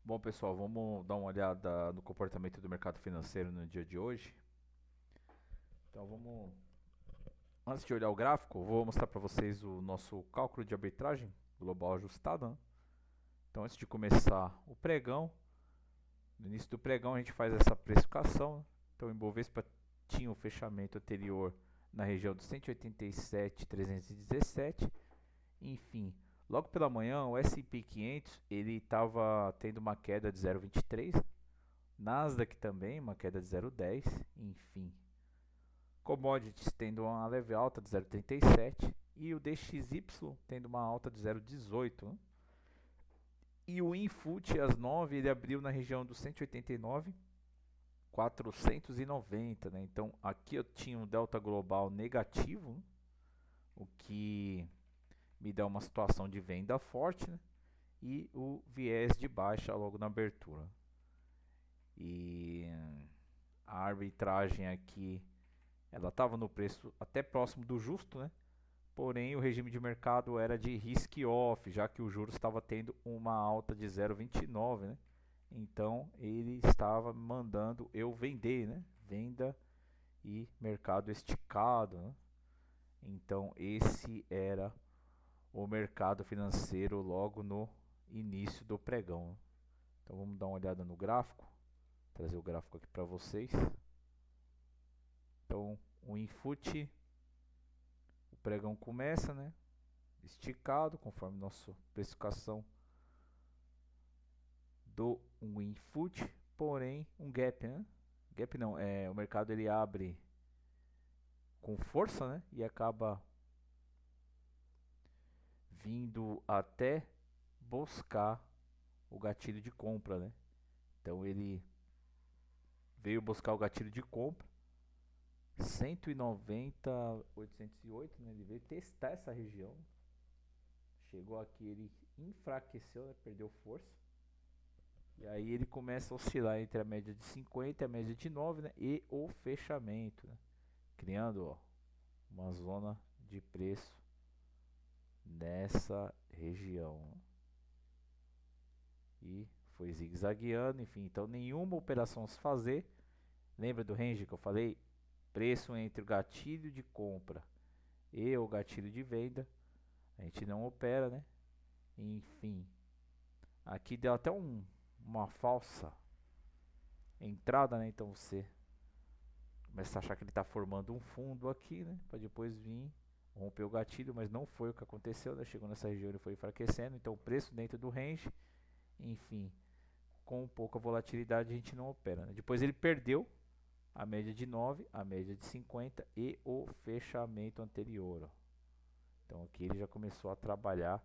Bom, pessoal, vamos dar uma olhada no comportamento do mercado financeiro no dia de hoje. Então, antes de olhar o gráfico, vou mostrar para vocês o nosso cálculo de arbitragem global ajustado, né? Então, antes de começar o pregão, no início do pregão a gente faz essa precificação, né? Então, o Ibovespa tinha o fechamento anterior na região dos 187.317. Enfim, logo pela manhã o S&P 500 ele estava tendo uma queda de 0,23. Nasdaq também, uma queda de 0,10, enfim. Commodities tendo uma leve alta de 0,37 e o DXY tendo uma alta de 0,18. Né? E o Infut às 9 ele abriu na região dos 189,490. Né? Então aqui eu tinha um delta global negativo, né? O que me dá uma situação de venda forte, né? E o viés de baixa logo na abertura. E a arbitragem aqui ela estava no preço até próximo do justo, né? Porém, o regime de mercado era de risk-off, já que o juros estava tendo uma alta de 0,29, né? Então, ele estava mandando eu vender, né? Venda e mercado esticado, né? Então, esse era o mercado financeiro logo no início do pregão. Né? Então, vamos dar uma olhada no gráfico, trazer o gráfico aqui para vocês. Então, o Infut, o pregão começa, né? Esticado, conforme nossa precificação do Winfoot, porém um gap, né? Gap não, o mercado ele abre com força, né? E acaba vindo até buscar o gatilho de compra, né? Então ele veio buscar o gatilho de compra 190,808, né? Ele veio testar essa região. Chegou aqui, ele enfraqueceu, né? Perdeu força. E aí ele começa a oscilar entre a média de 50 e a média de 9, né? E o fechamento, né? Criando ó, uma zona de preço nessa região. E foi zigue-zagueando, enfim. Então nenhuma operação se fazer. Lembra do range que eu falei? Preço entre o gatilho de compra e o gatilho de venda. A gente não opera, né? Enfim. Aqui deu até uma falsa entrada, né? Então você começa a achar que ele está formando um fundo aqui, né? Para depois vir romper o gatilho, mas não foi o que aconteceu, né? Chegou nessa região ele foi enfraquecendo, então o preço dentro do range, enfim, com pouca volatilidade a gente não opera. Né? Depois ele perdeu a média de 9, a média de 50 e o fechamento anterior. Ó. Então aqui ele já começou a trabalhar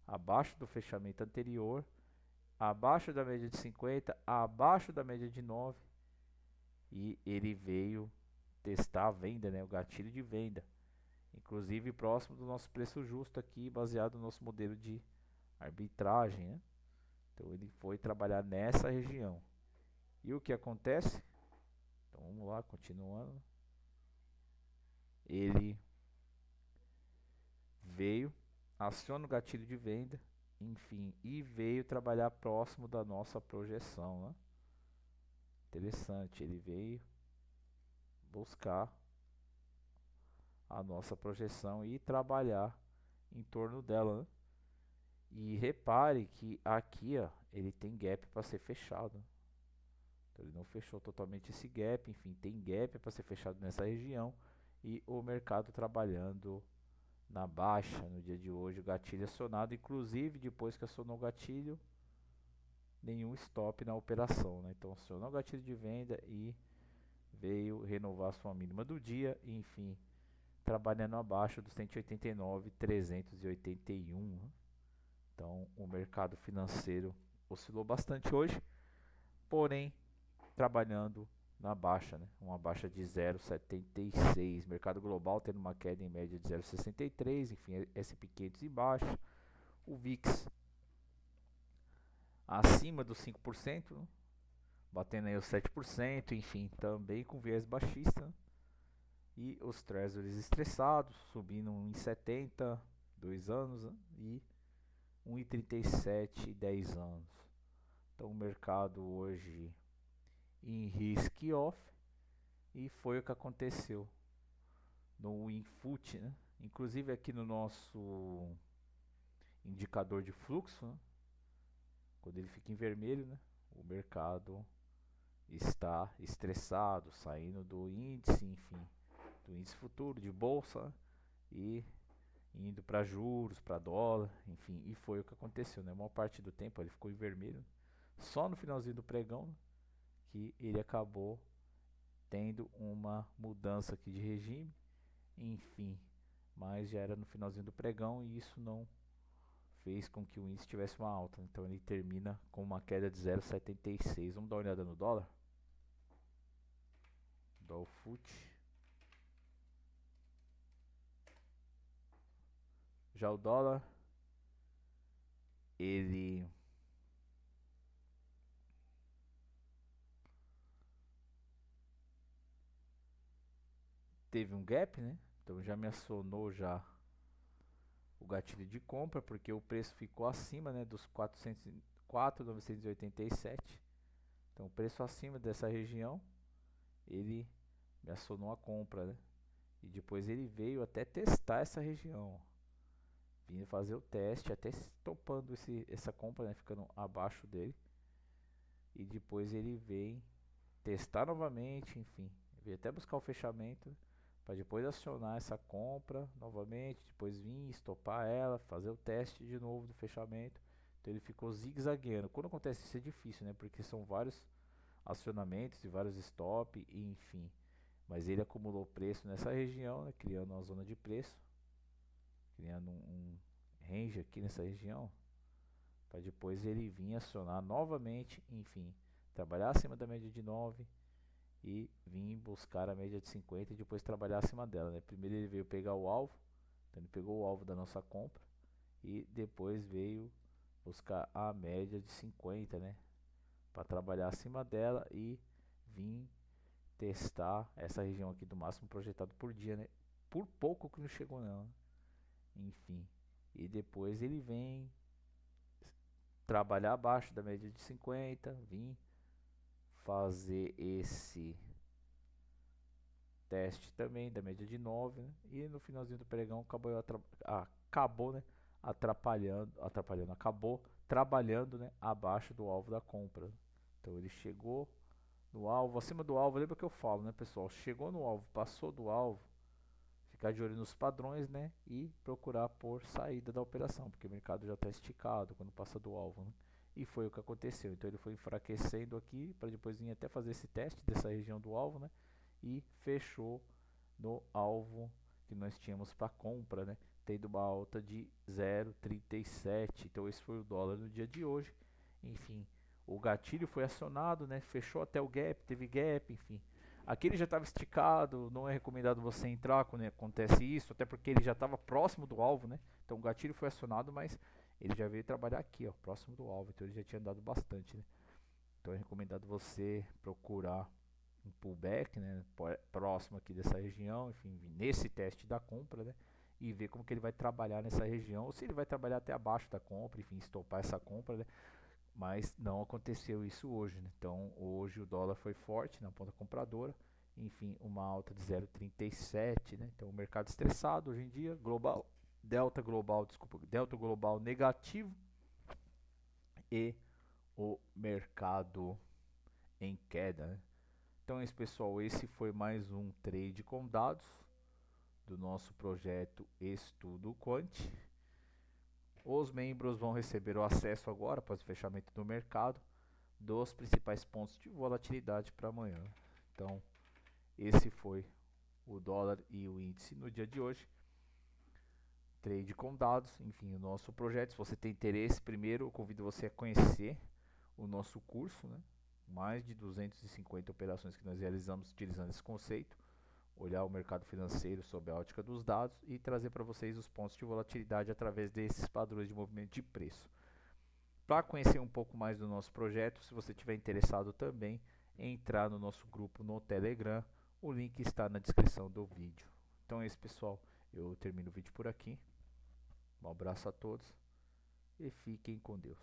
abaixo do fechamento anterior, abaixo da média de 50, abaixo da média de 9 e ele veio testar a venda, né, o gatilho de venda, inclusive próximo do nosso preço justo aqui, baseado no nosso modelo de arbitragem, né? Então ele foi trabalhar nessa região. E o que acontece? Então vamos lá, continuando. Ele veio, aciona o gatilho de venda, enfim, e veio trabalhar próximo da nossa projeção, né? Interessante, ele veio buscar a nossa projeção e trabalhar em torno dela, né? E repare que aqui ó, ele tem gap para ser fechado. Então ele não fechou totalmente esse gap, enfim, tem gap para ser fechado nessa região e o mercado trabalhando na baixa no dia de hoje, o gatilho acionado, inclusive depois que acionou o gatilho, nenhum stop na operação, né? Então acionou o gatilho de venda e veio renovar sua mínima do dia, e, enfim, trabalhando abaixo dos 189.381. Né? Então o mercado financeiro oscilou bastante hoje, porém trabalhando na baixa, né? Uma baixa de 0,76. Mercado global tendo uma queda em média de 0,63. Enfim, S&P 500 em baixa. O VIX acima dos 5%, né? Batendo aí os 7%. Enfim, também com viés baixista. Né? E os Treasuries estressados, subindo 1,70, 2 anos, né? E 1,37, 10 anos. Então o mercado hoje em risk off, e foi o que aconteceu no WinFoot, né? Inclusive aqui no nosso indicador de fluxo, né? Quando ele fica em vermelho, né? O mercado está estressado, saindo do índice, enfim, do índice futuro de bolsa, né? E indo para juros, para dólar, enfim, e foi o que aconteceu, né? A maior parte do tempo ele ficou em vermelho, só no finalzinho do pregão, né, que ele acabou tendo uma mudança aqui de regime, enfim, mas já era no finalzinho do pregão e isso não fez com que o índice tivesse uma alta, então ele termina com uma queda de 0,76. Vamos dar uma olhada no dólar? Dolfut. Já o dólar, ele teve um gap, né? Então já me acionou já o gatilho de compra, porque o preço ficou acima, né, dos 4.987. Então o preço acima dessa região, ele me acionou a compra, né? E depois ele veio até testar essa região. Vim fazer o teste, até topando essa compra, né, ficando abaixo dele. E depois ele vem testar novamente, enfim, veio até buscar o fechamento para depois acionar essa compra novamente, depois vir estopar ela, fazer o teste de novo do fechamento. Então ele ficou zigue-zagueando. Quando acontece isso é difícil, né? Porque são vários acionamentos e vários stop, e enfim. Mas ele acumulou preço nessa região, né? Criando uma zona de preço, criando um range aqui nessa região, para depois ele vir acionar novamente, enfim, trabalhar acima da média de 9 e vim buscar a média de 50 e depois trabalhar acima dela, né? Primeiro ele veio pegar o alvo, então ele pegou o alvo da nossa compra e depois veio buscar a média de 50, né? Para trabalhar acima dela e vim testar essa região aqui do máximo projetado por dia, né? Por pouco que não chegou não, né? Enfim, e depois ele vem trabalhar abaixo da média de 50, vim fazer esse teste também da média de 9, né? E no finalzinho do pregão acabou, né, acabou trabalhando, né, abaixo do alvo da compra. Então ele chegou no alvo, acima do alvo, lembra que eu falo, né, pessoal? Chegou no alvo, passou do alvo, ficar de olho nos padrões, né, e procurar por saída da operação, porque o mercado já está esticado quando passa do alvo, né? E foi o que aconteceu. Então ele foi enfraquecendo aqui para depois vir até fazer esse teste dessa região do alvo, né? E fechou no alvo que nós tínhamos para compra, né? Tendo uma alta de 0,37. Então esse foi o dólar no dia de hoje. Enfim, o gatilho foi acionado, né? Fechou até o gap, teve gap, enfim. Aqui ele já estava esticado, não é recomendado você entrar quando acontece isso, até porque ele já estava próximo do alvo, né? Então o gatilho foi acionado, mas ele já veio trabalhar aqui, ó, próximo do alvo, então ele já tinha andado bastante, né? Então é recomendado você procurar um pullback, né, próximo aqui dessa região, enfim, nesse teste da compra, né, e ver como que ele vai trabalhar nessa região, ou se ele vai trabalhar até abaixo da compra, enfim, estopar essa compra, né? Mas não aconteceu isso hoje, né? Então hoje o dólar foi forte na ponta compradora, enfim, uma alta de 0,37, né? Então o mercado estressado hoje em dia, delta global negativo e o mercado em queda, né? Então é isso, pessoal, esse foi mais um trade com dados do nosso projeto Estudo Quant. Os membros vão receber o acesso agora, após o fechamento do mercado, dos principais pontos de volatilidade para amanhã. Então, esse foi o dólar e o índice no dia de hoje. Trade com dados, enfim, o nosso projeto. Se você tem interesse, primeiro eu convido você a conhecer o nosso curso, né? Mais de 250 operações que nós realizamos utilizando esse conceito, olhar o mercado financeiro sob a ótica dos dados e trazer para vocês os pontos de volatilidade através desses padrões de movimento de preço. Para conhecer um pouco mais do nosso projeto, se você estiver interessado também em entrar no nosso grupo no Telegram, o link está na descrição do vídeo. Então é isso, pessoal, eu termino o vídeo por aqui. Um abraço a todos e fiquem com Deus.